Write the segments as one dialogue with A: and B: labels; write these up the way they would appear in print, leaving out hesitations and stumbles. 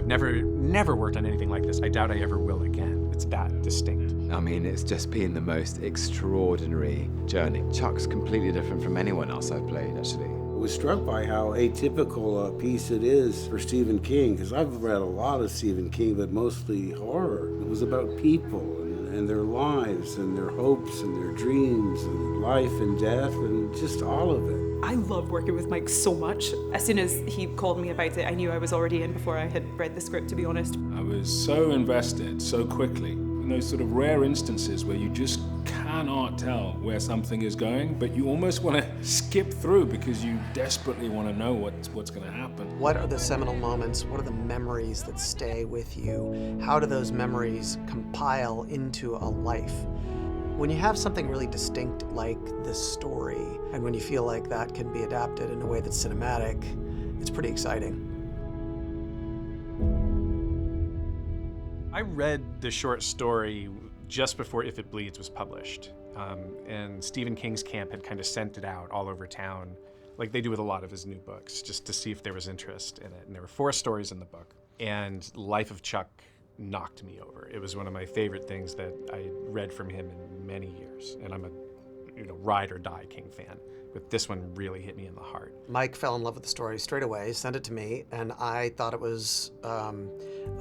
A: Never worked on anything like this. I doubt I ever will again. It's that distinct.
B: I mean, it's just been the most extraordinary journey. Chuck's completely different from anyone else I've played, actually.
C: I was struck by how atypical a piece it is for Stephen King, because I've read a lot of Stephen King, but mostly horror. It was about people and their lives and their hopes and their dreams and life and death and just all of it.
D: I love working with Mike so much. As soon as he called me about it, I knew I was already in before I had read the script, to be honest.
E: I was so invested so quickly. In those sort of rare instances where you just cannot tell where something is going, but you almost want to skip through because you desperately want to know what's going to happen.
F: What are the seminal moments? What are the memories that stay with you? How do those memories compile into a life? When you have something really distinct like this story, and when you feel like that can be adapted in a way that's cinematic, it's pretty exciting.
A: I read the short story just before If It Bleeds was published, and Stephen King's camp had kind of sent it out all over town, like they do with a lot of his new books, just to see if there was interest in it. And there were 4 stories in the book, and Life of Chuck knocked me over. It was one of my favorite things that I read from him in many years, and I'm a ride or die King fan, but this one really hit me in the heart.
F: Mike fell in love with the story straight away, sent it to me, and I thought it was a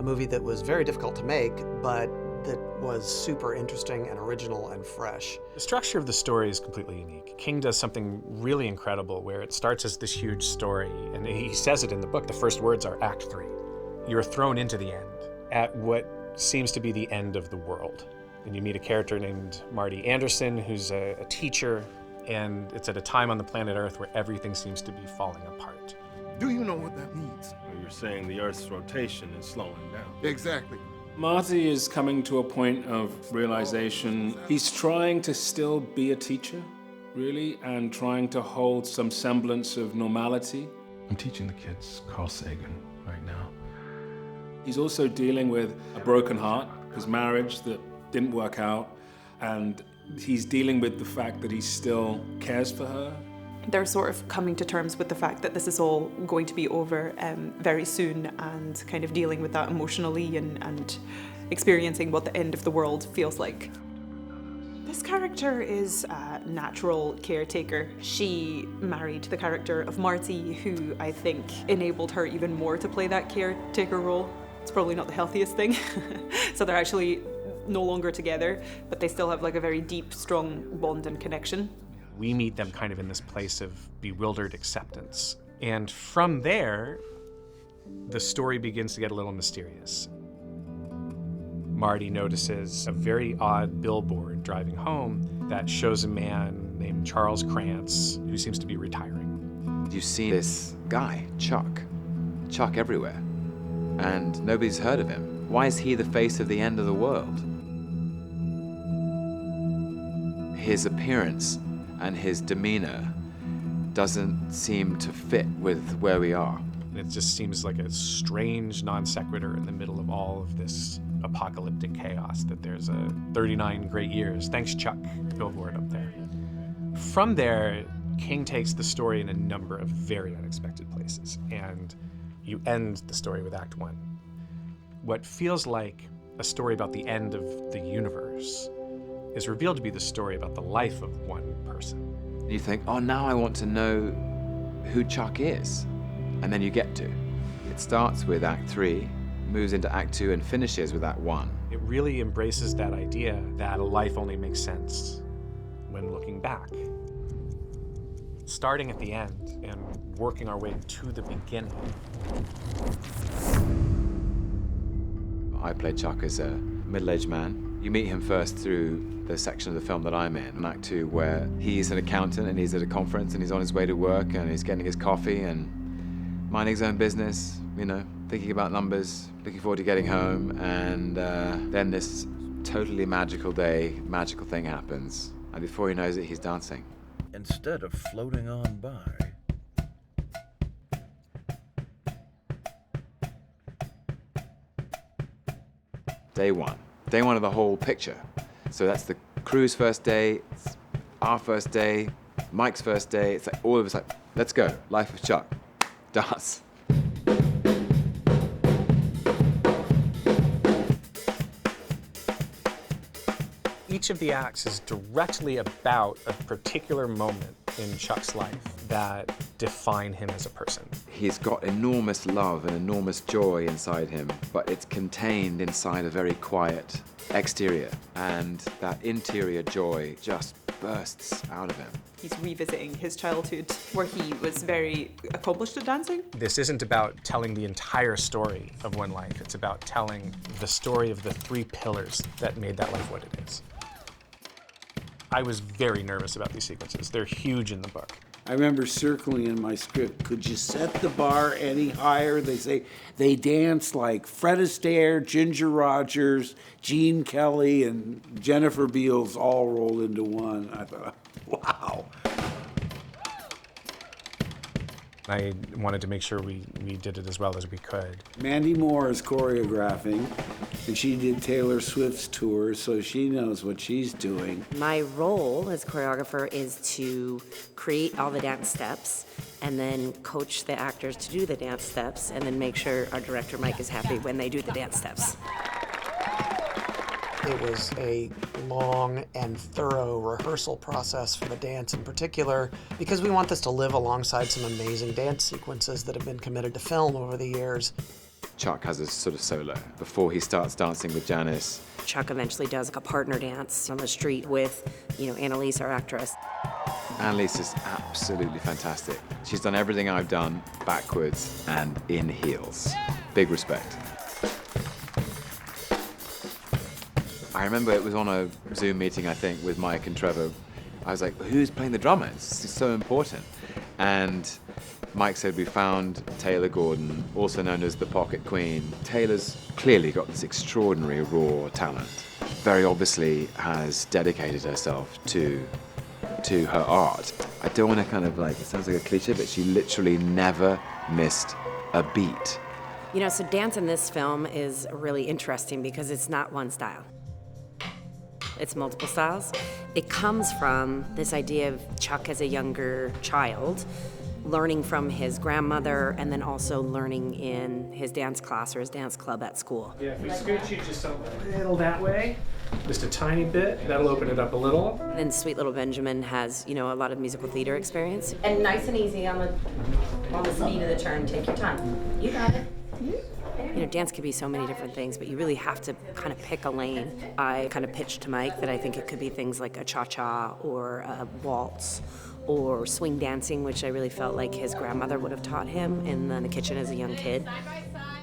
F: movie that was very difficult to make, but that was super interesting and original and fresh.
A: The structure of the story is completely unique. King does something really incredible where it starts as this huge story, and he says it in the book. The first words are Act 3. You're thrown into the end at what seems to be the end of the world. And you meet a character named Marty Anderson, who's a teacher, and it's at a time on the planet Earth where everything seems to be falling apart.
G: Do you know what that means?
H: Well, you're saying the Earth's rotation is slowing down.
G: Exactly.
E: Marty is coming to a point of realization. He's trying to still be a teacher, really, and trying to hold some semblance of normality.
H: I'm teaching the kids Carl Sagan right now.
E: He's also dealing with a broken heart, his marriage that didn't work out, and he's dealing with the fact that he still cares for her.
D: They're sort of coming to terms with the fact that this is all going to be over very soon, and kind of dealing with that emotionally and experiencing what the end of the world feels like. This character is a natural caretaker. She married the character of Marty, who I think enabled her even more to play that caretaker role. It's probably not the healthiest thing. So they're actually no longer together, but they still have like a very deep, strong bond and connection.
A: We meet them kind of in this place of bewildered acceptance. And from there, the story begins to get a little mysterious. Marty notices a very odd billboard driving home that shows a man named Charles Krantz who seems to be retiring.
B: You see this guy, Chuck everywhere, and nobody's heard of him. Why is he the face of the end of the world? His appearance and his demeanor doesn't seem to fit with where we are.
A: It just seems like a strange non sequitur in the middle of all of this apocalyptic chaos that there's a 39 great years, thanks Chuck, billboard up there. From there, King takes the story in a number of very unexpected places, and you end the story with Act 1. What feels like a story about the end of the universe is revealed to be the story about the life of one person.
B: You think, oh, now I want to know who Chuck is. And then you get to. It starts with Act 3, moves into Act 2, and finishes with Act 1.
A: It really embraces that idea that a life only makes sense when looking back. Starting at the end and working our way to the beginning.
B: I play Chuck as a middle-aged man. You meet him first through the section of the film that I'm in Act 2, where he's an accountant and he's at a conference and he's on his way to work and he's getting his coffee and minding his own business, thinking about numbers, looking forward to getting home, and then this totally magical thing happens, and before he knows it, he's dancing.
I: Instead of floating on by.
B: Day one of the whole picture. So that's the crew's first day, it's our first day, Mike's first day. It's like all of us like, let's go, Life of Chuck. Dance.
A: Each of the acts is directly about a particular moment in Chuck's life that define him as a person.
B: He's got enormous love and enormous joy inside him, but it's contained inside a very quiet exterior. And that interior joy just bursts out of him.
D: He's revisiting his childhood where he was very accomplished at dancing.
A: This isn't about telling the entire story of one life. It's about telling the story of the three pillars that made that life what it is. I was very nervous about these sequences. They're huge in the book.
C: I remember circling in my script, could you set the bar any higher? They say they dance like Fred Astaire, Ginger Rogers, Gene Kelly, and Jennifer Beals all rolled into one. I thought, wow.
A: I wanted to make sure we did it as well as we could.
C: Mandy Moore is choreographing, and she did Taylor Swift's tour, so she knows what she's doing.
J: My role as choreographer is to create all the dance steps and then coach the actors to do the dance steps and then make sure our director Mike is happy when they do the dance steps.
F: It was a long and thorough rehearsal process for the dance in particular, because we want this to live alongside some amazing dance sequences that have been committed to film over the years.
B: Chuck has a sort of solo before he starts dancing with Janice.
J: Chuck eventually does like a partner dance on the street with, Annalise, our actress.
B: Annalise is absolutely fantastic. She's done everything I've done backwards and in heels. Big respect. I remember it was on a Zoom meeting, I think, with Mike and Trevor. I was like, who's playing the drummer? It's so important. And Mike said, we found Taylor Gordon, also known as the Pocket Queen. Taylor's clearly got this extraordinary raw talent. Very obviously has dedicated herself to her art. I don't want to it sounds like a cliche, but she literally never missed a beat.
J: So dance in this film is really interesting because it's not one style. It's multiple styles. It comes from this idea of Chuck as a younger child, learning from his grandmother, and then also learning in his dance class or his dance club at school.
A: Yeah, if we scooch you just a little that way, just a tiny bit, that'll open it up a little.
J: Then Sweet Little Benjamin has, a lot of musical theater experience. And nice and easy on the speed of the turn. Take your time. You got it. Dance can be so many different things, but you really have to kind of pick a lane. I kind of pitched to Mike that I think it could be things like a cha-cha or a waltz or swing dancing, which I really felt like his grandmother would have taught him in the kitchen as a young kid.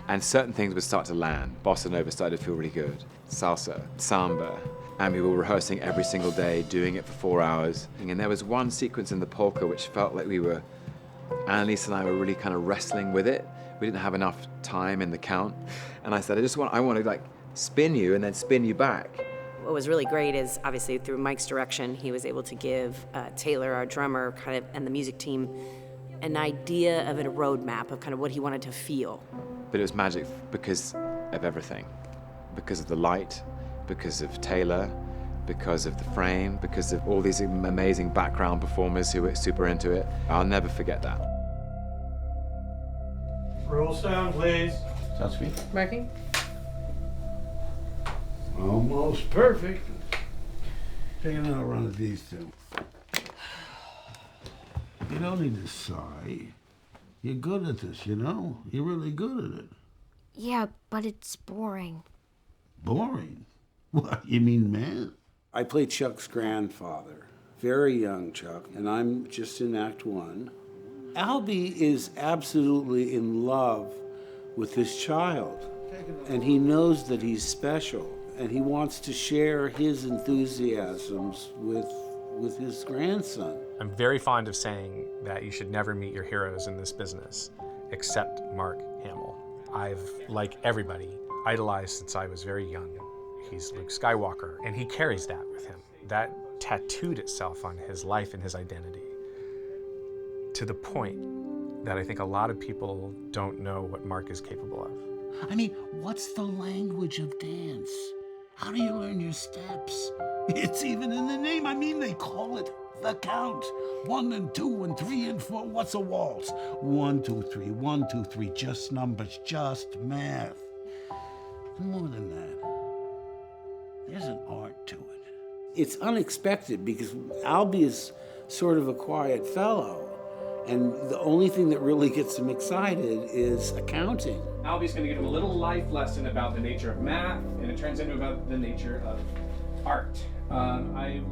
B: And certain things would start to land. Bossa Nova started to feel really good. Salsa, samba. And we were rehearsing every single day, doing it for 4 hours. And there was one sequence in the polka which felt like Annalise and I were really kind of wrestling with it. We didn't have enough time in the count. And I said, I want to spin you and then spin you back.
J: What was really great is, obviously, through Mike's direction, he was able to give Taylor, our drummer, and the music team, an idea of a roadmap of kind of what he wanted to feel.
B: But it was magic because of everything. Because of the light, because of Taylor, because of the frame, because of all these amazing background performers who were super into it. I'll never forget that.
K: Roll sound, please.
C: Sound speed.
J: Marking.
C: Almost perfect. Take another run of these two. You don't need to sigh. You're good at this, You're really good at it.
L: Yeah, but it's boring.
C: Boring? What, you mean man? I play Chuck's grandfather, very young Chuck, and I'm just in Act 1. Albie is absolutely in love with this child, and he knows that he's special, and he wants to share his enthusiasms with his grandson.
A: I'm very fond of saying that you should never meet your heroes in this business, except Mark Hamill. I've, like everybody, idolized since I was very young. He's Luke Skywalker, and he carries that with him. That tattooed itself on his life and his identity, to the point that I think a lot of people don't know what Mark is capable of.
C: I mean, what's the language of dance? How do you learn your steps? It's even in the name. I mean, they call it the count. 1 and 2 and 3 and 4. What's a waltz? 1, 2, 3, 1, 2, 3. Just numbers, just math. More than that, there's an art to it. It's unexpected because Albie is sort of a quiet fellow, and the only thing that really gets him excited is accounting.
A: Albie's going to give him a little life lesson about the nature of math, and it turns into about the nature of art.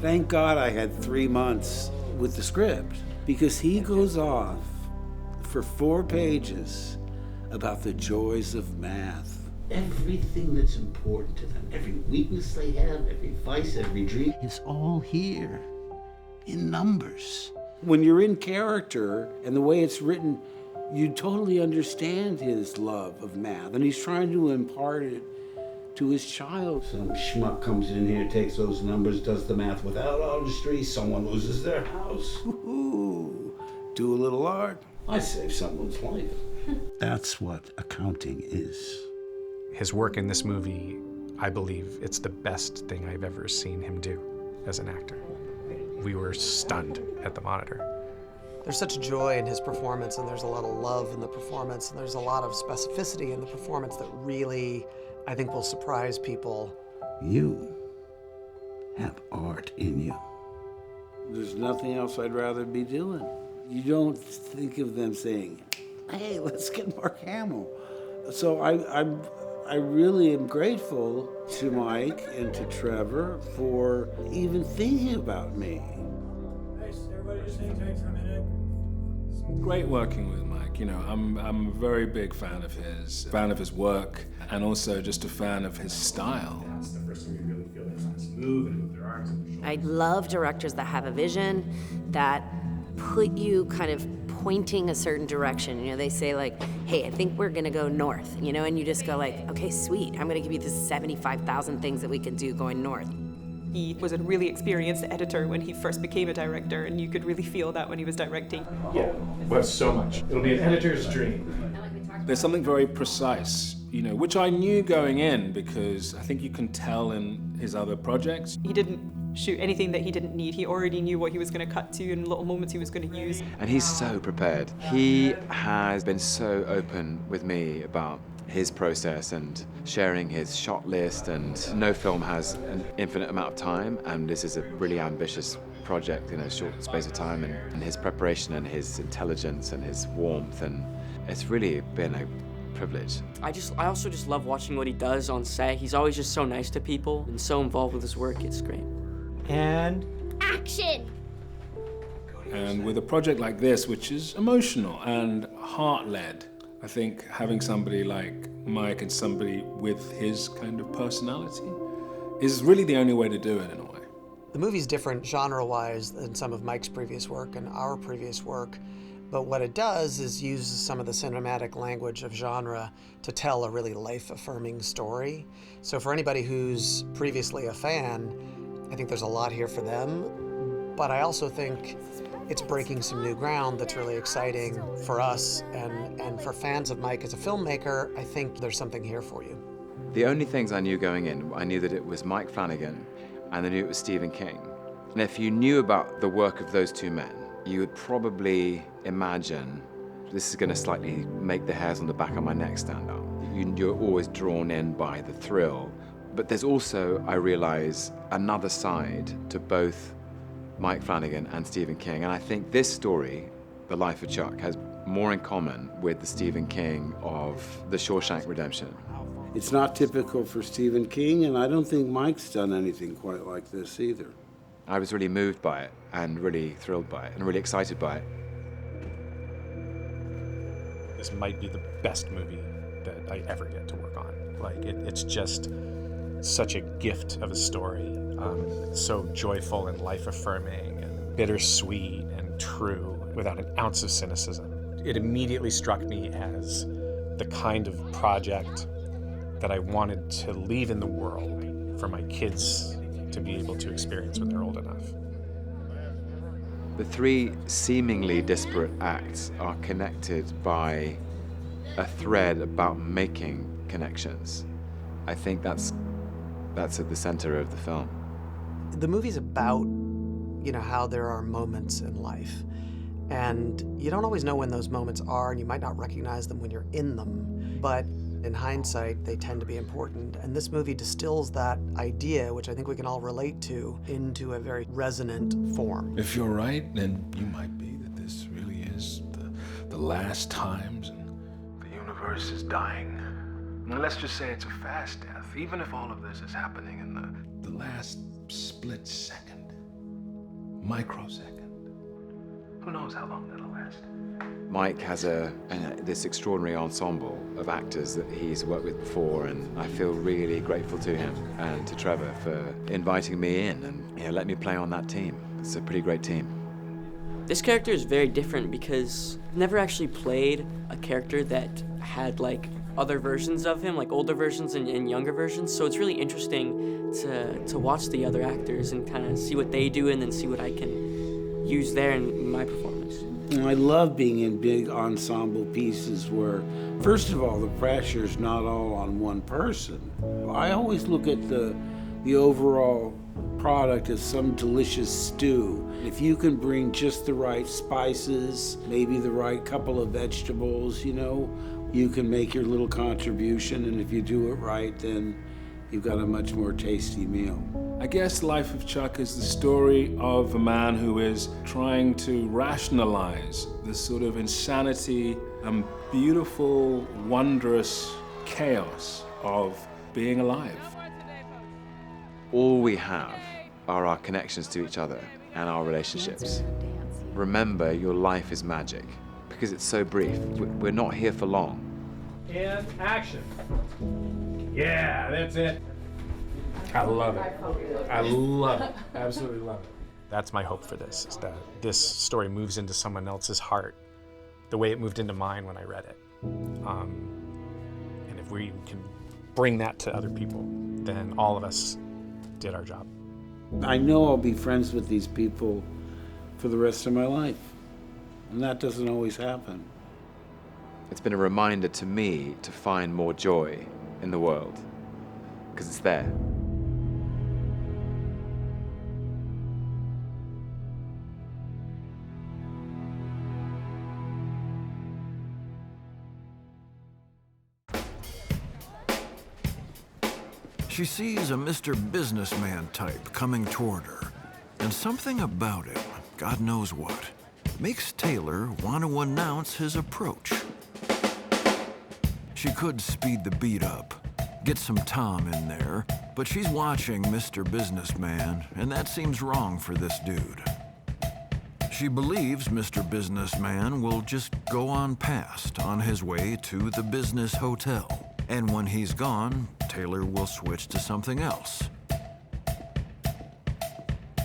C: Thank God I had 3 months with the script, because he goes off for 4 pages about the joys of math.
M: Everything that's important to them, every weakness they have, every vice, every dream, is all here in numbers.
C: When you're in character and the way it's written, you totally understand his love of math, and he's trying to impart it to his child.
M: Some schmuck comes in here, takes those numbers, does the math without artistry, someone loses their house.
C: Ooh, do a little art.
M: I saved someone's life.
C: That's what accounting is.
A: His work in this movie, I believe it's the best thing I've ever seen him do as an actor. We were stunned at the monitor.
F: There's such joy in his performance, and there's a lot of love in the performance, and there's a lot of specificity in the performance that really, I think, will surprise people.
C: You have art in you. There's nothing else I'd rather be doing. You don't think of them saying, hey, let's get Mark Hamill. So I really am grateful to Mike and to Trevor for even thinking about me.
K: Hey, everybody just hang tight for a minute.
E: Great working with Mike. You know, I'm a very big fan of his work, and also just a fan of his style.
N: That's the first time you really feel their hands move and move their arms and their shoulders.
J: I love directors that have a vision, that put you kind of pointing a certain direction. You know, they say like, hey, I think we're gonna go north, you know, and you just go like, okay, sweet, I'm gonna give you this 75,000 things that we can do going north.
D: He was a really experienced editor when he first became a director, and you could really feel that when he was directing.
N: Yeah, well, so much. It'll be an editor's dream.
E: There's something very precise, you know, which I knew going in because I think you can tell in his other projects.
D: He didn't shoot anything that he didn't need. He already knew what he was going to cut to and little moments he was going to use.
B: And he's so prepared. He has been so open with me about his process and sharing his shot list, and no film has an infinite amount of time, and this is a really ambitious project in a short space of time, and his preparation and his intelligence and his warmth, and it's really been a privilege.
O: I also just love watching what he does on set. He's always just so nice to people and so involved with his work. It's great.
L: And action!
E: And with a project like this, which is emotional and heart-led, I think having somebody like Mike and somebody with his kind of personality is really the only way to do it in a way.
F: The movie's different genre-wise than some of Mike's previous work and our previous work, but what it does is use some of the cinematic language of genre to tell a really life-affirming story. So for anybody who's previously a fan, I think there's a lot here for them, but I also think it's breaking some new ground that's really exciting for us, and for fans of Mike as a filmmaker, I think there's something here for you.
B: The only things I knew going in, I knew that it was Mike Flanagan, and I knew it was Stephen King. And if you knew about the work of those two men, you would probably imagine this is going to slightly make the hairs on the back of my neck stand up. You're always drawn in by the thrill. But there's also, I realize, another side to both Mike Flanagan and Stephen King. And I think this story, The Life of Chuck, has more in common with the Stephen King of The Shawshank Redemption.
C: It's not typical for Stephen King, and I don't think Mike's done anything quite like this either.
B: I was really moved by it, and really thrilled by it, and really excited by it.
A: This might be the best movie that I ever get to work on. Like, it's just such a gift of a story. So joyful and life-affirming and bittersweet and true without an ounce of cynicism. It immediately struck me as the kind of project that I wanted to leave in the world for my kids to be able to experience when they're old enough.
B: The three seemingly disparate acts are connected by a thread about making connections. I think that's at the center of the film.
F: The movie's about, how there are moments in life. And you don't always know when those moments are, and you might not recognize them when you're in them. But In hindsight, they tend to be important, and this movie distills that idea, which I think we can all relate to, into a very resonant form.
E: If you're right, then you might be that this really is the last times and the universe is dying. And let's just say it's a fast death, even if all of this is happening in the last split second, microsecond. Who knows how long that'll last?
B: Mike has this extraordinary ensemble of actors that he's worked with before, and I feel really grateful to him and to Trevor for inviting me in and let me play on that team. It's a pretty great team.
O: This character is very different because I've never actually played a character that had like other versions of him, like older versions and younger versions. So it's really interesting to watch the other actors and kind of see what they do and then see what I can use there in my performance.
C: I love being in big ensemble pieces where, first of all, the pressure's not all on one person. I always look at the overall product as some delicious stew. If you can bring just the right spices, maybe the right couple of vegetables, you can make your little contribution, and if you do it right, then you've got a much more tasty meal.
E: I guess Life of Chuck is the story of a man who is trying to rationalize this sort of insanity and beautiful, wondrous chaos of being alive.
B: All we have are our connections to each other and our relationships. Remember, your life is magic because it's so brief. We're not here for long.
N: And action. Yeah, that's it. I love it. I love it. Absolutely love it.
A: That's my hope for this, is that this story moves into someone else's heart the way it moved into mine when I read it. And if we can bring that to other people, then all of us did our job.
C: I know I'll be friends with these people for the rest of my life, and that doesn't always happen.
B: It's been a reminder to me to find more joy in the world, because it's there.
I: She sees a Mr. Businessman type coming toward her, and something about him, God knows what, makes Taylor want to announce his approach. She could speed the beat up, get some Tom in there, but she's watching Mr. Businessman, and that seems wrong for this dude. She believes Mr. Businessman will just go on past on his way to the business hotel. And when he's gone, Taylor will switch to something else.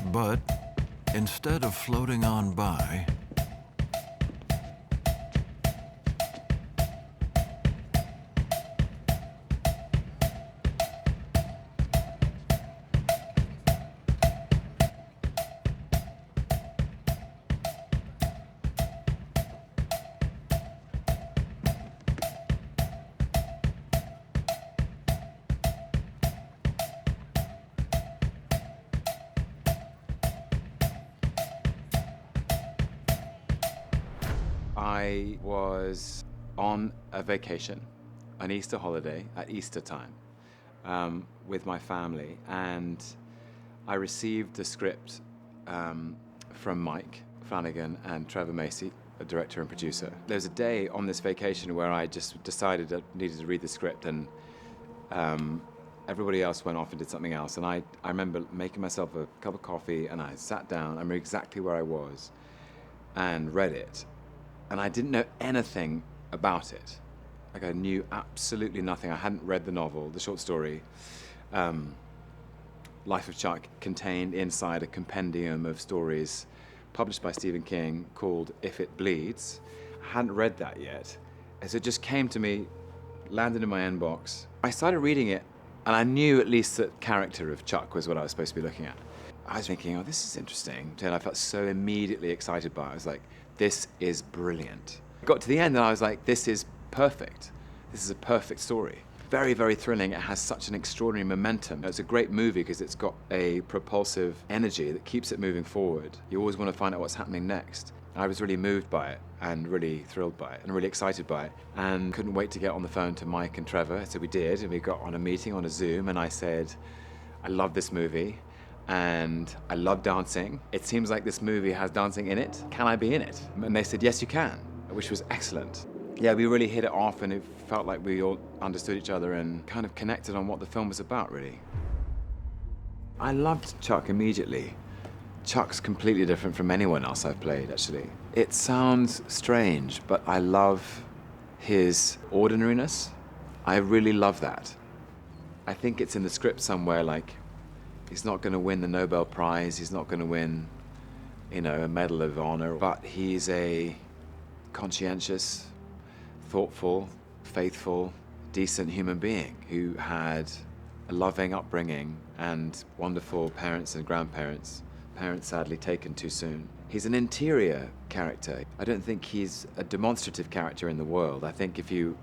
I: But instead of floating on by,
B: I was on a vacation, an Easter holiday at Easter time, with my family, and I received the script from Mike Flanagan and Trevor Macy, a director and producer. There was a day on this vacation where I just decided I needed to read the script, and everybody else went off and did something else, and I remember making myself a cup of coffee, and I sat down, I remember exactly where I was, and read it. And I didn't know anything about it. Like, I knew absolutely nothing. I hadn't read the novel, the short story. Life of Chuck contained inside a compendium of stories published by Stephen King called If It Bleeds. I hadn't read that yet. And so it just came to me, landed in my inbox. I started reading it, and I knew at least the character of Chuck was what I was supposed to be looking at. I was thinking, oh, this is interesting. And I felt so immediately excited by it. I was like, this is brilliant. I got to the end and I was like, this is perfect. This is a perfect story. Very, very thrilling. It has such an extraordinary momentum. It's a great movie because it's got a propulsive energy that keeps it moving forward. You always want to find out what's happening next. I was really moved by it and really thrilled by it and really excited by it and couldn't wait to get on the phone to Mike and Trevor. So we did, and we got on a meeting on a Zoom, and I said, I love this movie and I love dancing. It seems like this movie has dancing in it. Can I be in it? And they said, yes, you can, which was excellent. Yeah, we really hit it off, and it felt like we all understood each other and kind of connected on what the film was about, really. I loved Chuck immediately. Chuck's completely different from anyone else I've played, actually. It sounds strange, but I love his ordinariness. I really love that. I think it's in the script somewhere, like, he's not going to win the Nobel Prize, he's not going to win, you know, a Medal of Honor, but he's a conscientious, thoughtful, faithful, decent human being who had a loving upbringing and wonderful parents and grandparents. Parents sadly taken too soon. He's an interior character. I don't think he's a demonstrative character in the world. I think you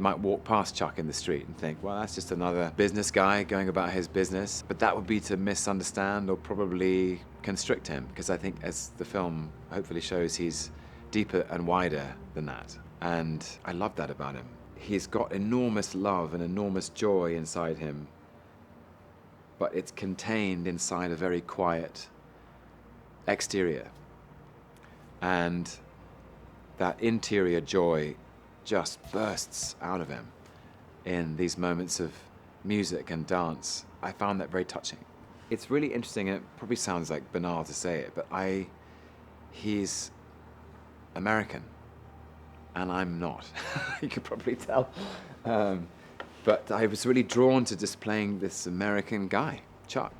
B: might walk past Chuck in the street and think, well, that's just another business guy going about his business. But that would be to misunderstand or probably constrict him, because I think, as the film hopefully shows, he's deeper and wider than that. And I love that about him. He's got enormous love and enormous joy inside him, but it's contained inside a very quiet exterior. And that interior joy just bursts out of him in these moments of music and dance. I found that very touching. It's really interesting, and it probably sounds like banal to say it, but he's American, and I'm not. You could probably tell. But I was really drawn to just playing this American guy, Chuck.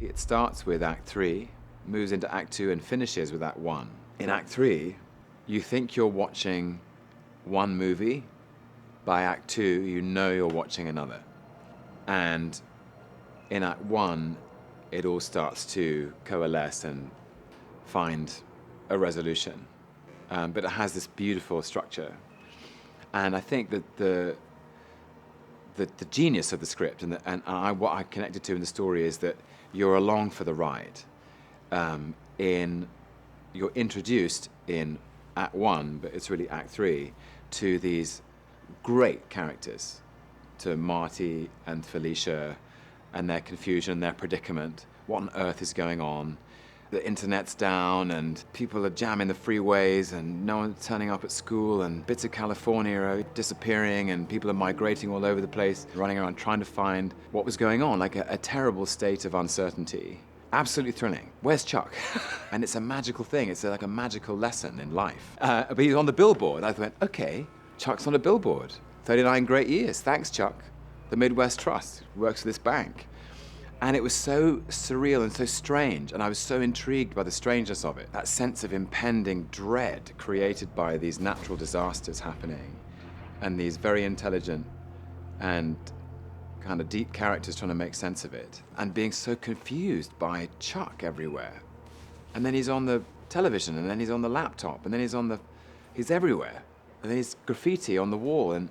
B: It starts with Act 3, moves into Act 2, and finishes with Act 1. In Act 3, you think you're watching one movie. By Act 2, you know you're watching another. And in Act 1, it all starts to coalesce and find a resolution. But it has this beautiful structure. And I think that the genius of the script and what I connected to in the story is that you're along for the ride. You're introduced in Act 1, but it's really Act 3, to these great characters, to Marty and Felicia and their confusion, their predicament. What on earth is going on? The internet's down and people are jamming the freeways and no one's turning up at school and bits of California are disappearing and people are migrating all over the place, running around trying to find what was going on, like a terrible state of uncertainty. Absolutely thrilling. Where's Chuck? And it's a magical thing. It's like a magical lesson in life. But he's on the billboard. I went, okay, Chuck's on a billboard. 39 great years. Thanks, Chuck. The Midwest Trust works for this bank. And it was so surreal and so strange, and I was so intrigued by the strangeness of it. That sense of impending dread created by these natural disasters happening, and these very intelligent and kind of deep characters trying to make sense of it, and being so confused by Chuck everywhere. And then he's on the television, and then he's on the laptop, and then he's everywhere. And then he's graffiti on the wall, and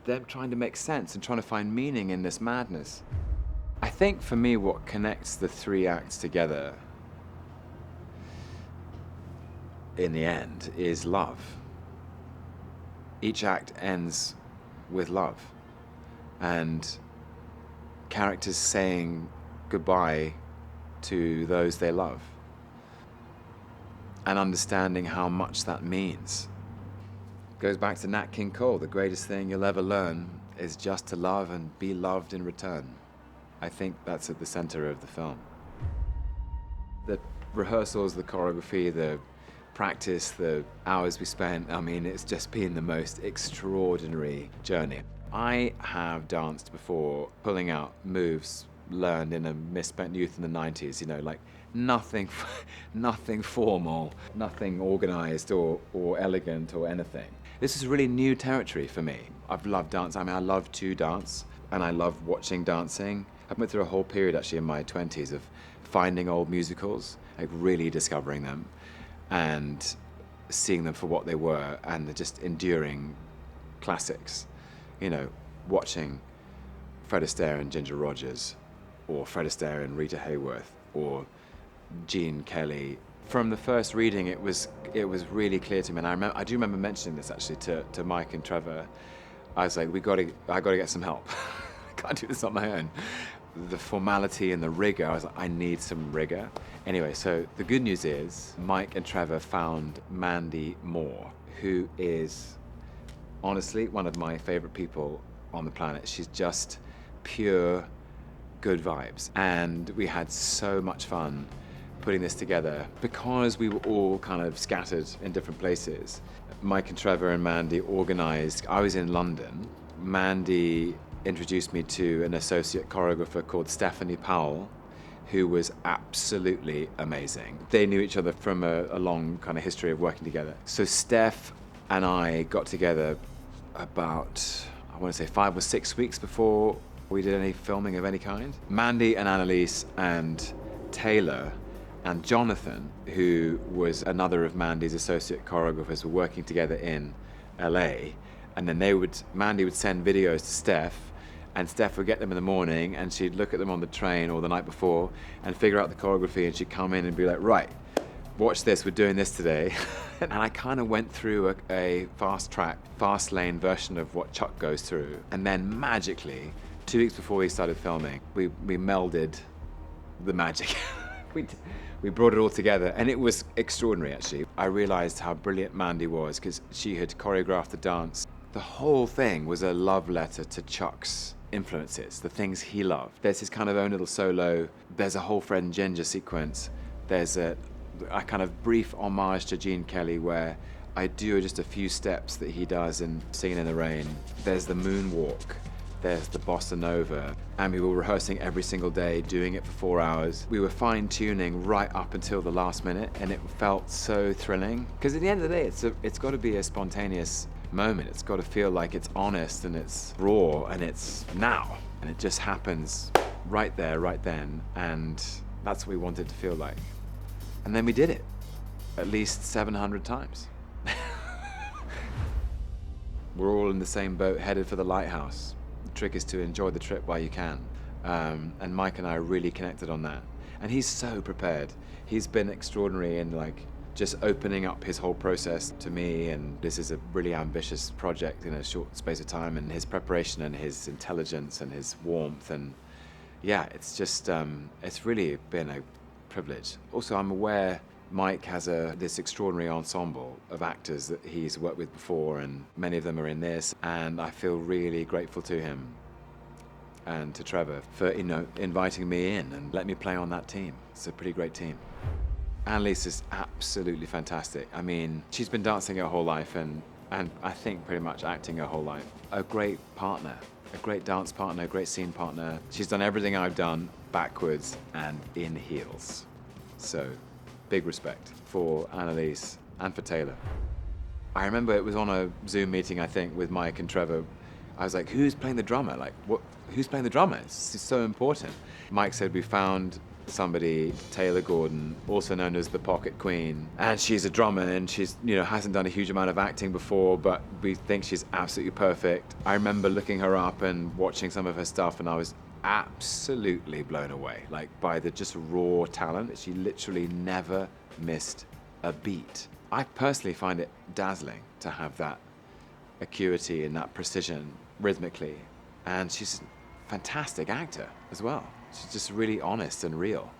B: them trying to make sense and trying to find meaning in this madness. I think for me what connects the three acts together in the end is love. Each act ends with love and characters saying goodbye to those they love and understanding how much that means. Goes back to Nat King Cole, the greatest thing you'll ever learn is just to love and be loved in return. I think that's at the center of the film. The rehearsals, the choreography, the practice, the hours we spent, I mean, it's just been the most extraordinary journey. I have danced before, pulling out moves learned in a misspent youth in the 90s, you know, like nothing formal, nothing organized or elegant or anything. This is really new territory for me. I've loved dance. I mean, I love to dance, and I love watching dancing. I went through a whole period actually in my 20s of finding old musicals, like really discovering them and seeing them for what they were and just enduring classics. You know, watching Fred Astaire and Ginger Rogers, or Fred Astaire and Rita Hayworth, or Gene Kelly, From the first reading, it was really clear to me, and I do remember mentioning this actually to Mike and Trevor. I was like, I got to get some help. I can't do this on my own. The formality and the rigor, I was like, I need some rigor. Anyway, so the good news is Mike and Trevor found Mandy Moore, who is honestly one of my favorite people on the planet. She's just pure good vibes. And we had so much fun putting this together because we were all kind of scattered in different places. Mike and Trevor and Mandy organized, I was in London. Mandy introduced me to an associate choreographer called Stephanie Powell, who was absolutely amazing. They knew each other from a long kind of history of working together. So Steph and I got together about, I want to say 5 or 6 weeks before we did any filming of any kind. Mandy and Annalise and Taylor and Jonathan, who was another of Mandy's associate choreographers, were working together in LA. And then Mandy would send videos to Steph, and Steph would get them in the morning, and she'd look at them on the train or the night before and figure out the choreography, and she'd come in and be like, right, watch this, we're doing this today. And I kind of went through a fast lane version of what Chuck goes through. And then magically, 2 weeks before we started filming, we melded the magic. We brought it all together, and it was extraordinary, actually. I realized how brilliant Mandy was because she had choreographed the dance. The whole thing was a love letter to Chuck's influences, the things he loved. There's his kind of own little solo. There's a whole Fred and Ginger sequence. There's a kind of brief homage to Gene Kelly where I do just a few steps that he does in Singing in the Rain. There's the moonwalk. There's the bossa nova. And we were rehearsing every single day, doing it for 4 hours. We were fine-tuning right up until the last minute, and it felt so thrilling. Because at the end of the day, it's got to be a spontaneous moment. It's got to feel like it's honest and it's raw and it's now. And it just happens right there, right then. And that's what we wanted to feel like. And then we did it at least 700 times. We're all in the same boat, headed for the lighthouse. The trick is to enjoy the trip while you can. And Mike and I really connected on that. And he's so prepared. He's been extraordinary in just opening up his whole process to me, and this is a really ambitious project in a short space of time, and his preparation and his intelligence and his warmth, and yeah, it's just, it's really been a privilege. Also, I'm aware Mike has this extraordinary ensemble of actors that he's worked with before, and many of them are in this, and I feel really grateful to him and to Trevor for, inviting me in and letting me play on that team. It's a pretty great team. Annalise is absolutely fantastic. I mean, she's been dancing her whole life and I think pretty much acting her whole life. A great partner, a great dance partner, a great scene partner. She's done everything I've done backwards and in heels. So, big respect for Annalise and for Taylor. I remember it was on a Zoom meeting, I think, with Mike and Trevor. I was like, who's playing the drummer? Who's playing the drummer? It's so important. Mike said we found somebody, Taylor Gordon, also known as the Pocket Queen, and she's a drummer, and she's hasn't done a huge amount of acting before, but we think she's absolutely perfect. I remember looking her up and watching some of her stuff, and I was absolutely blown away, by the just raw talent. She literally never missed a beat. I personally find it dazzling to have that acuity and that precision rhythmically, and she's a fantastic actor as well. She's just really honest and real.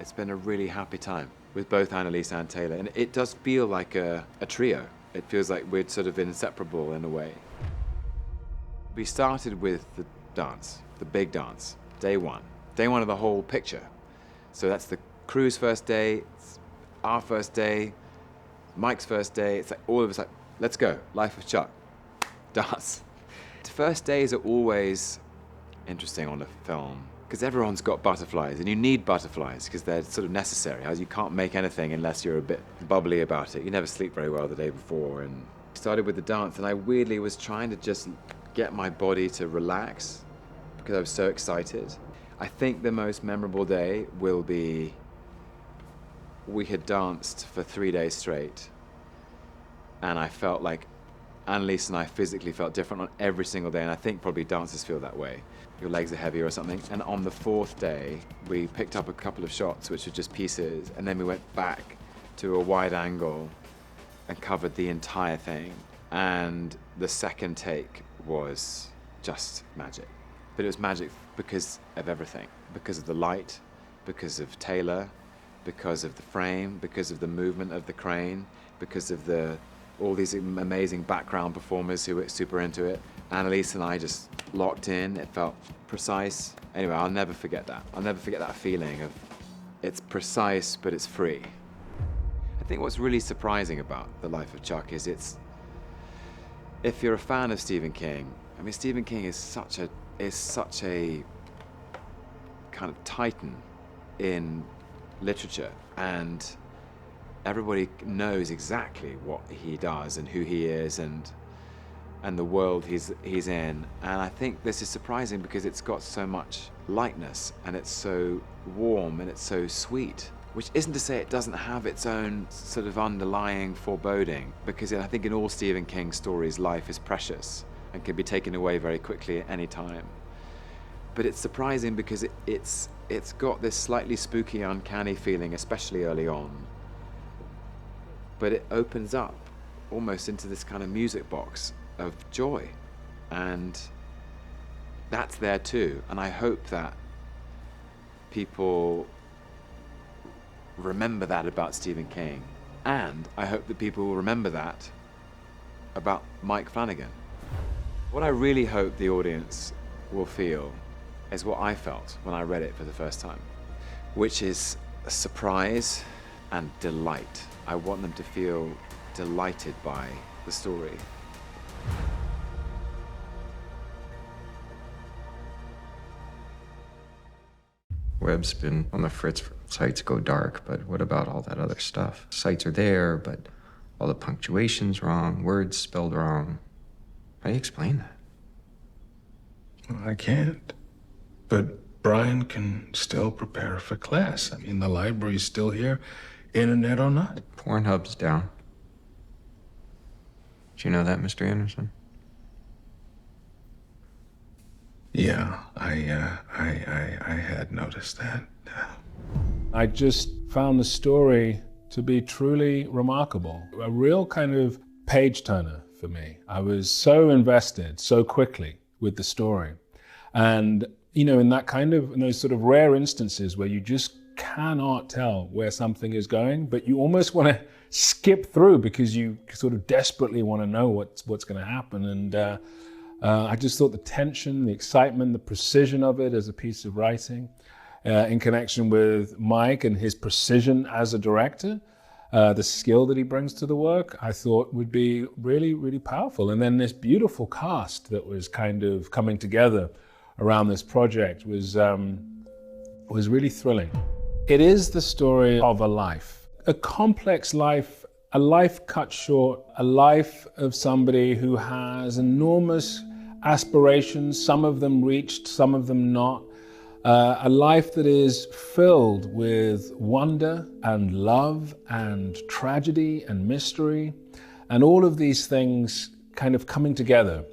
B: It's been a really happy time with both Annalise and Taylor, and it does feel like a trio. It feels like we're sort of inseparable in a way. We started with the dance, the big dance, day one of the whole picture. So that's the crew's first day, it's our first day, Mike's first day. It's like all of us let's go, Life of Chuck, dance. The first days are always interesting on a film, because everyone's got butterflies, and you need butterflies because they're sort of necessary. You can't make anything unless you're a bit bubbly about it. You never sleep very well the day before. And started with the dance, and I weirdly was trying to just get my body to relax because I was so excited. I think the most memorable day will be we had danced for 3 days straight, and I felt like Annalise and I physically felt different on every single day, and I think probably dancers feel that way. Your legs are heavier or something. And on the 4th day, we picked up a couple of shots, which were just pieces, and then we went back to a wide angle and covered the entire thing. And the second take was just magic. But it was magic because of everything, because of the light, because of Taylor, because of the frame, because of the movement of the crane, because of all these amazing background performers who were super into it. Annalise and I just locked in. It felt precise. Anyway, I'll never forget that. I'll never forget that feeling of it's precise, but it's free. I think what's really surprising about The Life of Chuck is if you're a fan of Stephen King, I mean, Stephen King is such a kind of titan in literature, and everybody knows exactly what he does and who he is and the world he's in. And I think this is surprising because it's got so much lightness and it's so warm and it's so sweet, which isn't to say it doesn't have its own sort of underlying foreboding, because I think in all Stephen King stories, life is precious and can be taken away very quickly at any time. But it's surprising because it's got this slightly spooky, uncanny feeling, especially early on. But it opens up almost into this kind of music box of joy. And that's there too. And I hope that people remember that about Stephen King. And I hope that people will remember that about Mike Flanagan. What I really hope the audience will feel is what I felt when I read it for the first time, which is a surprise and delight. I want them to feel delighted by the story.
P: Webb's been on the fritz for sites go dark, but what about all that other stuff? Sites are there, but all the punctuation's wrong, words spelled wrong. How do you explain that?
E: Well, I can't. But Brian can still prepare for class. I mean, the library's still here, internet or not.
P: Pornhub's down. Did you know that, Mr. Anderson?
E: Yeah, I had noticed that. I just found the story to be truly remarkable. A real kind of page turner for me. I was so invested so quickly with the story. And, you know, in those sort of rare instances where you just cannot tell where something is going, but you almost want to skip through because you sort of desperately want to know what's going to happen. And I just thought the tension, the excitement, the precision of it as a piece of writing, in connection with Mike and his precision as a director, the skill that he brings to the work, I thought would be really, really powerful. And then this beautiful cast that was kind of coming together around this project was really thrilling. It is the story of a life, a complex life, a life cut short, a life of somebody who has enormous aspirations, some of them reached, some of them not. A life that is filled with wonder and love and tragedy and mystery, and all of these things kind of coming together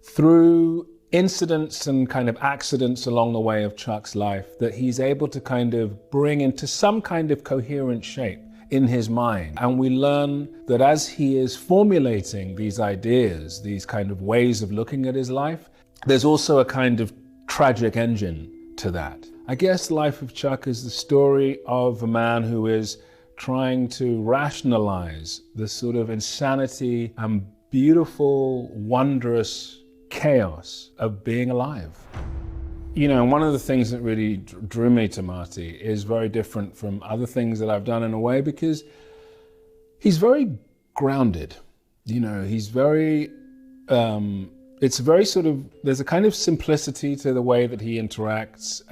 E: through incidents and kind of accidents along the way of Chuck's life that he's able to kind of bring into some kind of coherent shape in his mind. And we learn that as he is formulating these ideas, these kind of ways of looking at his life, there's also a kind of tragic engine to that. I guess Life of Chuck is the story of a man who is trying to rationalize the sort of insanity and beautiful, wondrous chaos of being alive. You know, one of the things that really drew me to Marty is very different from other things that I've done in a way, because he's very grounded. You know, he's very, it's very sort of, there's a kind of simplicity to the way that he interacts,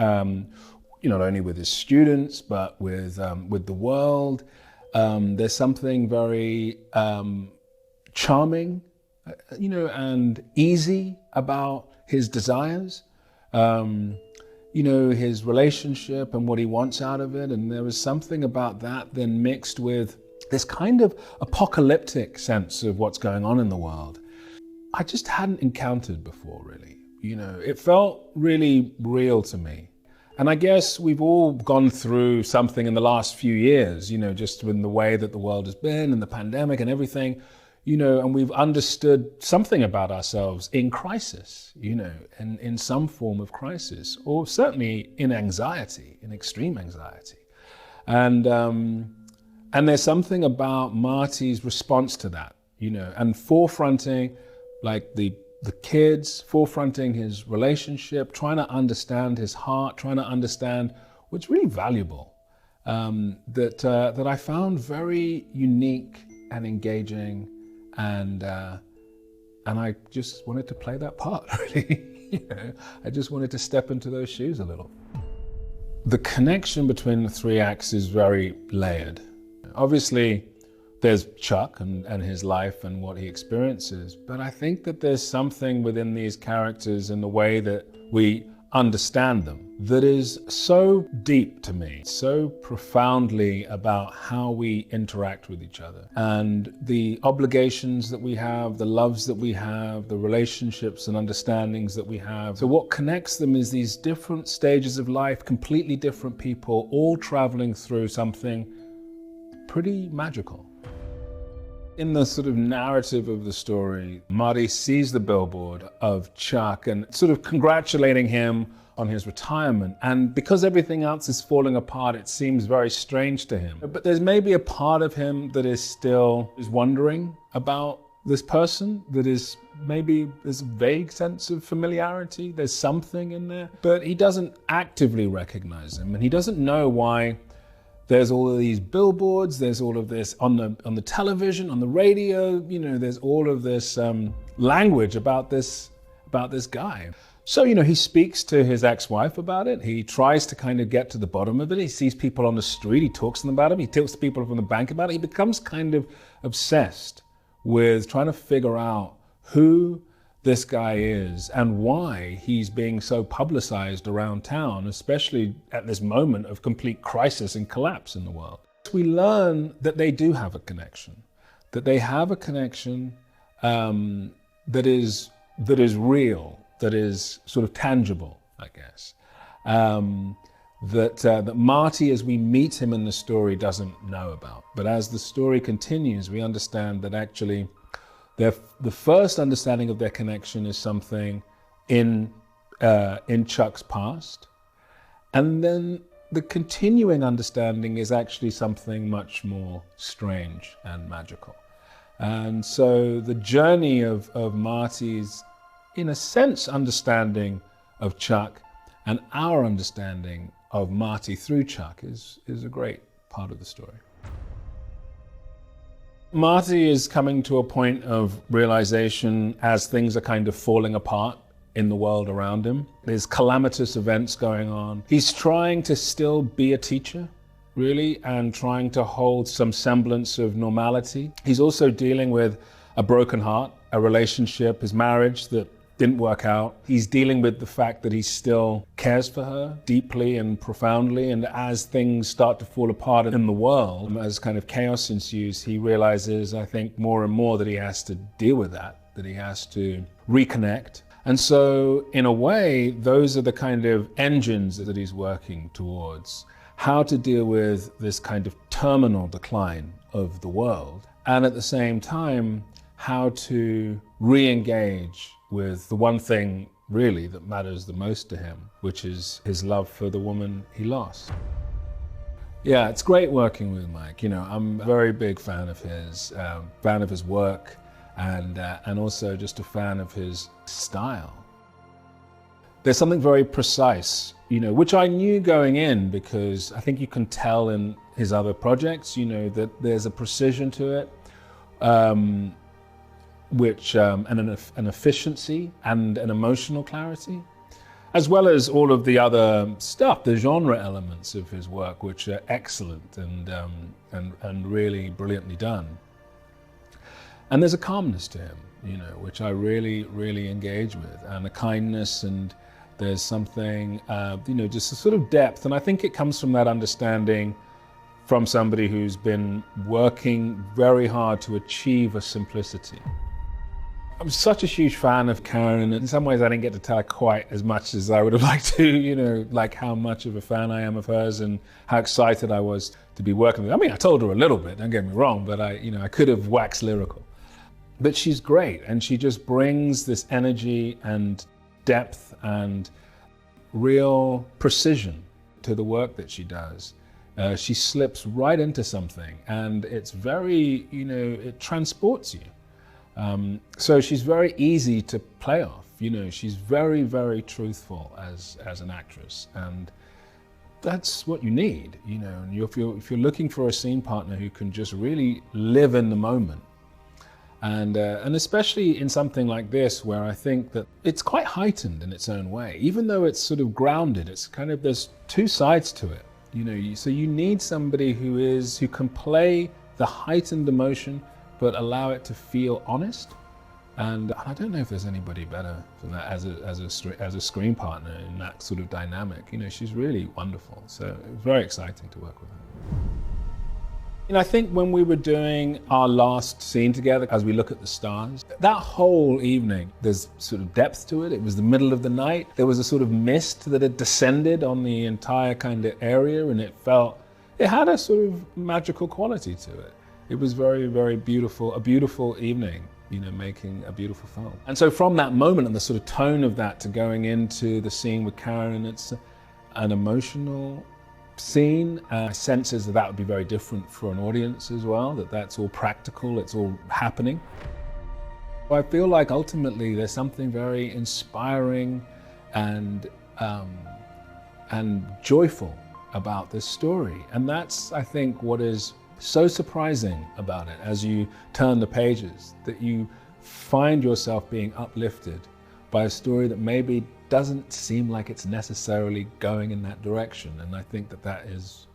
E: you know, not only with his students, but with the world. There's something very charming, you know, and easy about his desires. You know, his relationship and what he wants out of it. And there was something about that then mixed with this kind of apocalyptic sense of what's going on in the world I just hadn't encountered before, really. You know, it felt really real to me. And I guess we've all gone through something in the last few years, just in the way that the world has been and the pandemic and everything, and we've understood something about ourselves in crisis, and in some form of crisis, or certainly in anxiety, in extreme anxiety. And there's something about Marty's response to that, and forefronting like the kids, forefronting his relationship, trying to understand his heart, trying to understand what's really valuable, that I found very unique and engaging, and I just wanted to play that part, really. I just wanted to step into those shoes a little. The connection between the three acts is very layered. Obviously, there's Chuck and his life and what he experiences, but I think that there's something within these characters in the way that we understand them that is so deep to me, so profoundly about how we interact with each other and the obligations that we have, the loves that we have, the relationships and understandings that we have. So what connects them is these different stages of life, completely different people, all traveling through something pretty magical. In the sort of narrative of the story, Marty sees the billboard of Chuck and sort of congratulating him on his retirement. And because everything else is falling apart, it seems very strange to him. But there's maybe a part of him that is wondering about this person, that is maybe there's a vague sense of familiarity. There's something in there, but he doesn't actively recognize him, and he doesn't know why. There's all of these billboards, there's all of this on the television, on the radio, there's all of this language about this guy. So, he speaks to his ex-wife about it. He tries to kind of get to the bottom of it. He sees people on the street, he talks to them about it. He talks to people from the bank about it. He becomes kind of obsessed with trying to figure out who this guy is and why he's being so publicized around town, especially at this moment of complete crisis and collapse in the world. We learn that they do have a connection, that they have a connection that is real, that is sort of tangible, I guess. That Marty, as we meet him in the story, doesn't know about. But as the story continues, we understand that actually the first understanding of their connection is something in Chuck's past, and then the continuing understanding is actually something much more strange and magical. And so the journey of Marty's, in a sense, understanding of Chuck and our understanding of Marty through Chuck is a great part of the story. Marty is coming to a point of realization as things are kind of falling apart in the world around him. There's calamitous events going on. He's trying to still be a teacher, really, and trying to hold some semblance of normality. He's also dealing with a broken heart, a relationship, his marriage that didn't work out. He's dealing with the fact that he still cares for her deeply and profoundly, and as things start to fall apart in the world, as kind of chaos ensues, he realizes, I think, more and more that he has to deal with that he has to reconnect. And so, in a way, those are the kind of engines that he's working towards. How to deal with this kind of terminal decline of the world, and at the same time, how to re-engage with the one thing really that matters the most to him, which is his love for the woman he lost. Yeah, it's great working with Mike. I'm a very big fan of his work, and also just a fan of his style. There's something very precise, which I knew going in, because I think you can tell in his other projects, that there's a precision to it. And an efficiency and an emotional clarity, as well as all of the other stuff, the genre elements of his work, which are excellent and really brilliantly done. And there's a calmness to him, which I really, really engage with, and a kindness, and there's something, just a sort of depth. And I think it comes from that understanding from somebody who's been working very hard to achieve a simplicity. I'm such a huge fan of Karen, and in some ways I didn't get to tell her quite as much as I would have liked to, you know, like how much of a fan I am of hers and how excited I was to be working with her. I mean, I told her a little bit, don't get me wrong, but I could have waxed lyrical. But she's great, and she just brings this energy and depth and real precision to the work that she does. She slips right into something, and it's very, it transports you. So she's very easy to play off. She's very, very truthful as an actress, and that's what you need. And if you're looking for a scene partner who can just really live in the moment, and especially in something like this, where I think that it's quite heightened in its own way, even though it's sort of grounded. It's kind of, there's two sides to it. So you need somebody who can play the heightened emotion, but allow it to feel honest. And I don't know if there's anybody better than that as a screen partner in that sort of dynamic. She's really wonderful. So it was very exciting to work with her. I think when we were doing our last scene together, as we look at the stars, that whole evening, there's sort of depth to it. It was the middle of the night. There was a sort of mist that had descended on the entire kind of area, and it had a sort of magical quality to it. It was very, very beautiful, a beautiful evening, making a beautiful film. And so from that moment and the sort of tone of that to going into the scene with Karen, and it's an emotional scene, my sense is that would be very different for an audience as well, that's all practical, it's all happening. I feel like ultimately there's something very inspiring and joyful about this story. And that's, I think, what is so surprising about it as you turn the pages, that you find yourself being uplifted by a story that maybe doesn't seem like it's necessarily going in that direction. And I think that is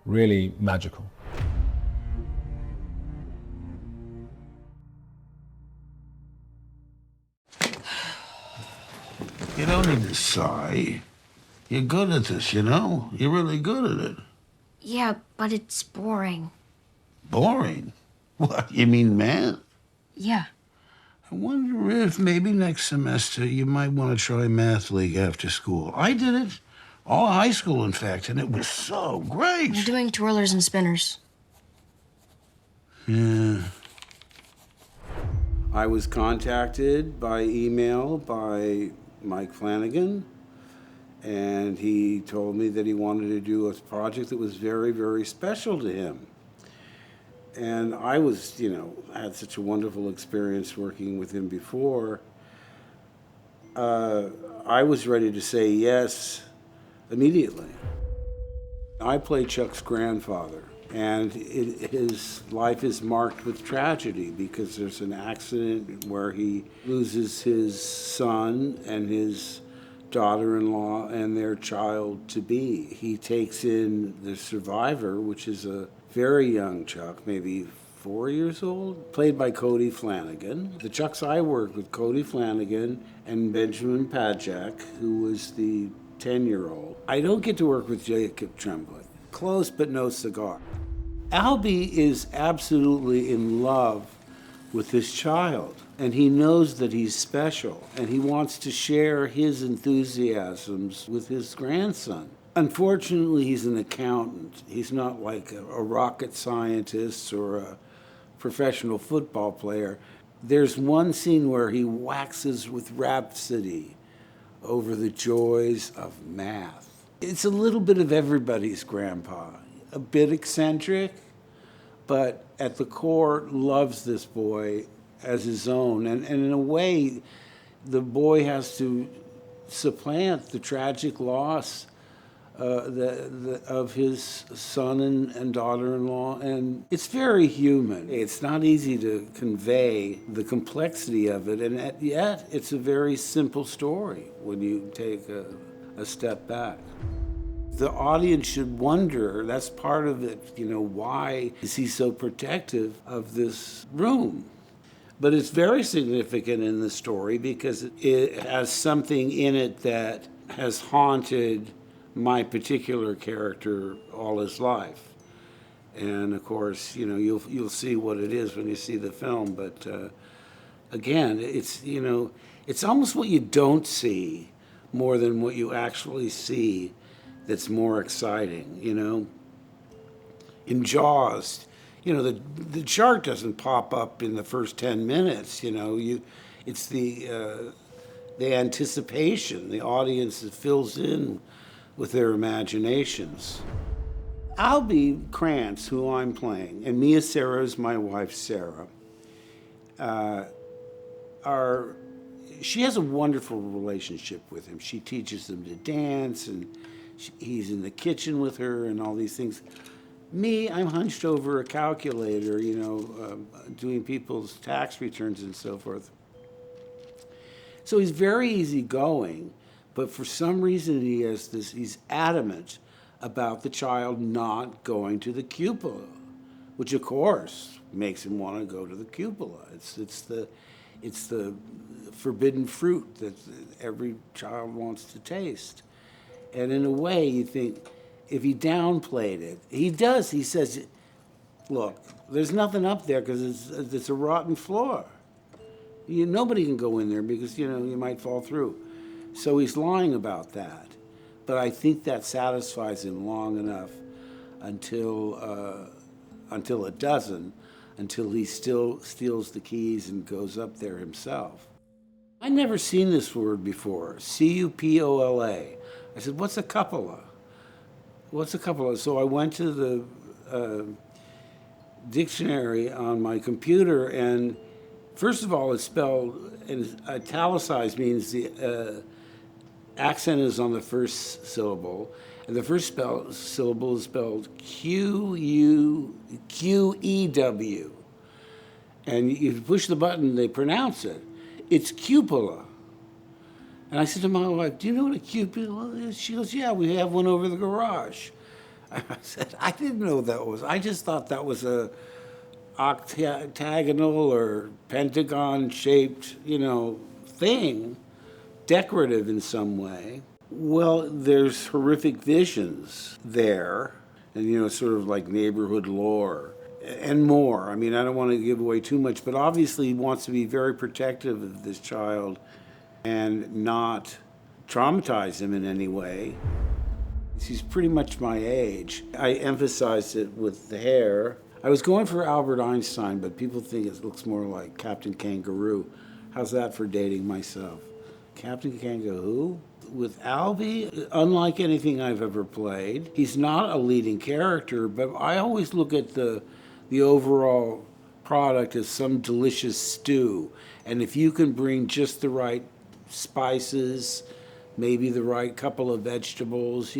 E: really magical.
C: You don't need to sigh. You're good at this, You're really good at it.
L: Yeah, but it's boring.
C: Boring? What, you mean math?
L: Yeah.
C: I wonder if maybe next semester you might want to try Math League after school. I did it. All high school, in fact, and it was so great.
L: I'm doing twirlers and spinners.
C: Yeah. I was contacted by email by Mike Flanagan, and he told me that he wanted to do a project that was very, very special to him. And I was, had such a wonderful experience working with him before. I was ready to say yes immediately. I play Chuck's grandfather, and his life is marked with tragedy because there's an accident where he loses his son and his daughter-in-law and their child-to-be. He takes in the survivor, which is a very young Chuck, maybe 4 years old, played by Cody Flanagan. The Chucks I worked with, Cody Flanagan and Benjamin Padjak, who was the 10-year-old. I don't get to work with Jacob Tremblay. Close, but no cigar. Albie is absolutely in love with this child, and he knows that he's special, and he wants to share his enthusiasms with his grandson. Unfortunately, he's an accountant. He's not like a rocket scientist or a professional football player. There's one scene where he waxes with rhapsody over the joys of math. It's a little bit of everybody's grandpa, a bit eccentric, but at the core loves this boy as his own. And in a way, the boy has to supplant the tragic loss of his son and daughter-in-law, and it's very human. It's not easy to convey the complexity of it, and yet it's a very simple story when you take a step back. The audience should wonder, that's part of it, why is he so protective of this room? But it's very significant in the story because it has something in it that has haunted my particular character all his life. And of course, you'll see what it is when you see the film, but again, it's almost what you don't see more than what you actually see that's more exciting, In Jaws, the shark doesn't pop up in the first 10 minutes, it's the anticipation, the audience that fills in with their imaginations. Albie Krantz, who I'm playing, and Mia Sarah is my wife, Sarah, she has a wonderful relationship with him. She teaches him to dance, and he's in the kitchen with her and all these things. Me, I'm hunched over a calculator, doing people's tax returns and so forth. So he's very easygoing, but for some reason he's adamant about the child not going to the cupola, which of course makes him want to go to the cupola. It's the forbidden fruit that every child wants to taste. And in a way, you think, if he downplayed it, he does. He says, look, there's nothing up there because it's a rotten floor. Nobody can go in there because, you might fall through. So he's lying about that. But I think that satisfies him long enough until it doesn't, until he still steals the keys and goes up there himself. I'd never seen this word before, C-U-P-O-L-A. I said, what's a cupola? What's a cupola? So I went to the dictionary on my computer, and first of all, it's spelled, and italicized means the accent is on the first syllable, and the first syllable is spelled Q-E-W. And if you push the button, they pronounce it. It's cupola. And I said to my wife, do you know what a cupola is? She goes, yeah, we have one over the garage. I said, I didn't know what that was. I just thought that was a octagonal or pentagon-shaped, thing, decorative in some way. Well, there's horrific visions there, and, sort of like neighborhood lore. And more. I mean, I don't want to give away too much, but obviously he wants to be very protective of this child and not traumatize him in any way. He's pretty much my age. I emphasized it with the hair. I was going for Albert Einstein, but people think it looks more like Captain Kangaroo. How's that for dating myself? Captain Kangaroo? With Albie, unlike anything I've ever played, he's not a leading character, but I always look at the overall product as some delicious stew. And if you can bring just the right spices, maybe the right couple of vegetables,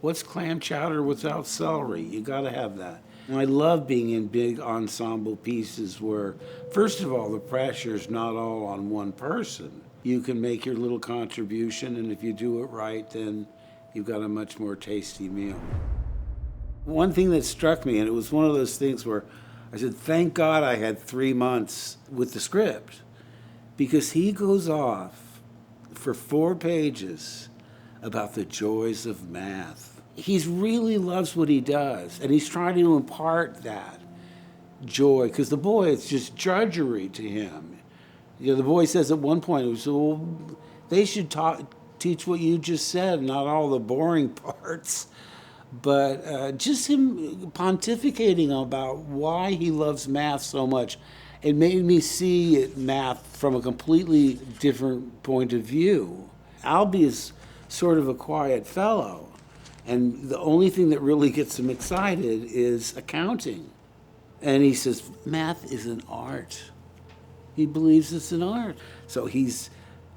C: what's clam chowder without celery? You gotta have that. And I love being in big ensemble pieces where, first of all, the pressure's not all on one person. You can make your little contribution, and if you do it right, then you've got a much more tasty meal. One thing that struck me, and it was one of those things where I said, thank God I had 3 months with the script, because he goes off for 4 pages about the joys of math. He really loves what he does, and he's trying to impart that joy, because the boy, it's just drudgery to him. The boy says at one point, well, they should teach what you just said, not all the boring parts. But just him pontificating about why he loves math so much, it made me see math from a completely different point of view. Albie is sort of a quiet fellow, and the only thing that really gets him excited is accounting. And he says, math is an art. He believes it's an art. So he's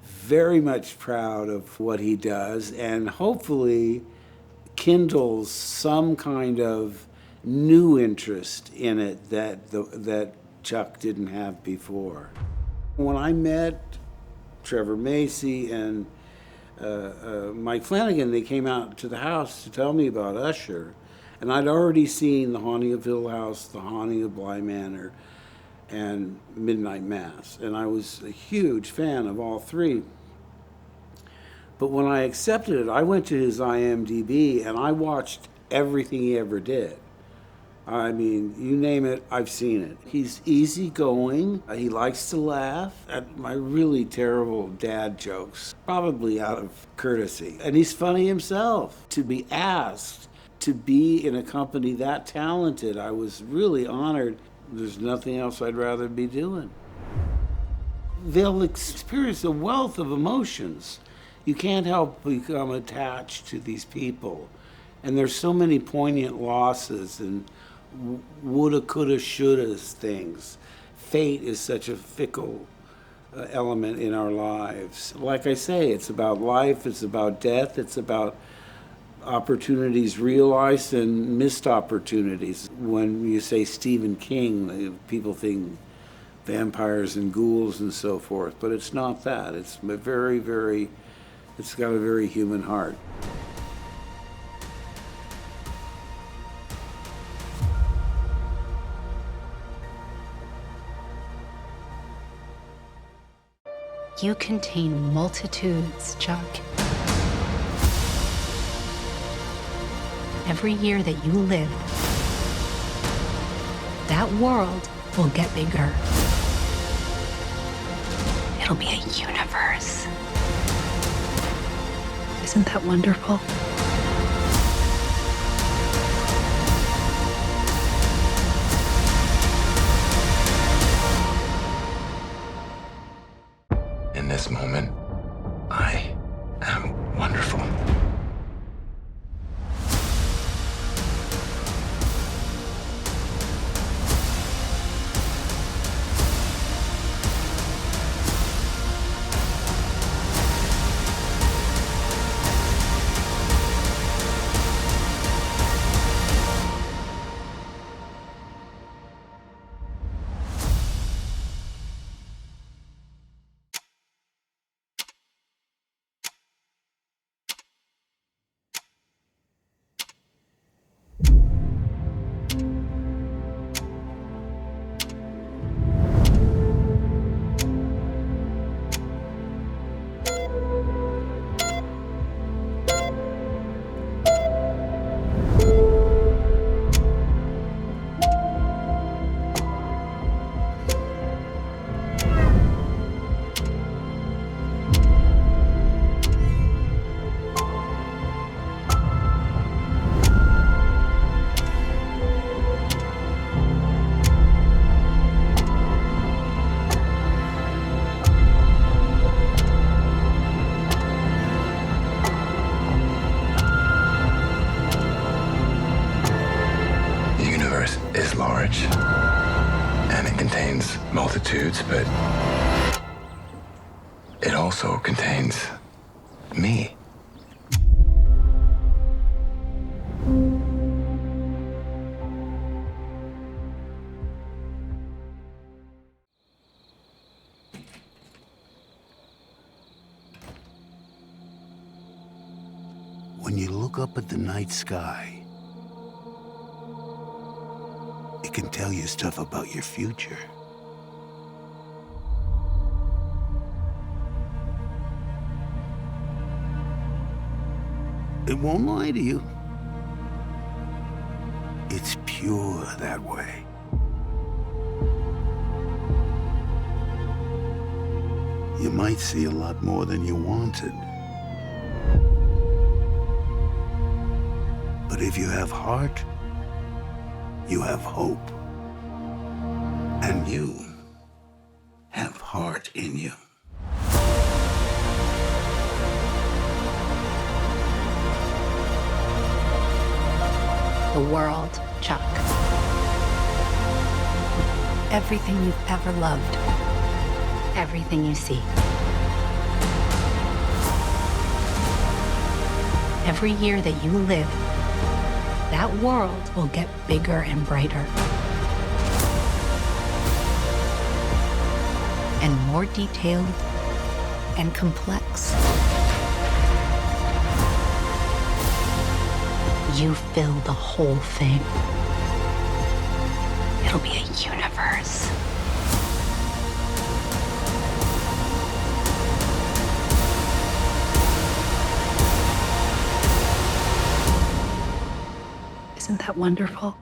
C: very much proud of what he does, and hopefully kindles some kind of new interest in it that Chuck didn't have before. When I met Trevor Macy and Mike Flanagan, they came out to the house to tell me about Usher, and I'd already seen The Haunting of Hill House, The Haunting of Bly Manor, and Midnight Mass, and I was a huge fan of all 3. But when I accepted it, I went to his IMDb and I watched everything he ever did. I mean, you name it, I've seen it. He's easygoing. He likes to laugh at my really terrible dad jokes, probably out of courtesy. And he's funny himself. To be asked to be in a company that talented, I was really honored. There's nothing else I'd rather be doing. They'll experience a wealth of emotions. You can't help become attached to these people. And there's so many poignant losses and woulda, coulda, shouldas things. Fate is such a fickle element in our lives. Like I say, it's about life, it's about death, it's about opportunities realized and missed opportunities. When you say Stephen King, people think vampires and ghouls and so forth, but it's not that. It's a it's got a very human heart.
Q: You contain multitudes, Chuck. Every year that you live, that world will get bigger. It'll be a universe. Isn't that wonderful?
R: In this moment, I am wonderful. Is large, and it contains multitudes, but it also contains me.
M: When you look up at the night sky, it can tell you stuff about your future. It won't lie to you. It's pure that way. You might see a lot more than you wanted. But if you have heart, you have hope. And you have heart in you.
Q: The world, Chuck. Everything you've ever loved. Everything you see. Every year that you live, that world will get bigger and brighter. And more detailed and complex. You fill the whole thing. It'll be a universe. Isn't that wonderful?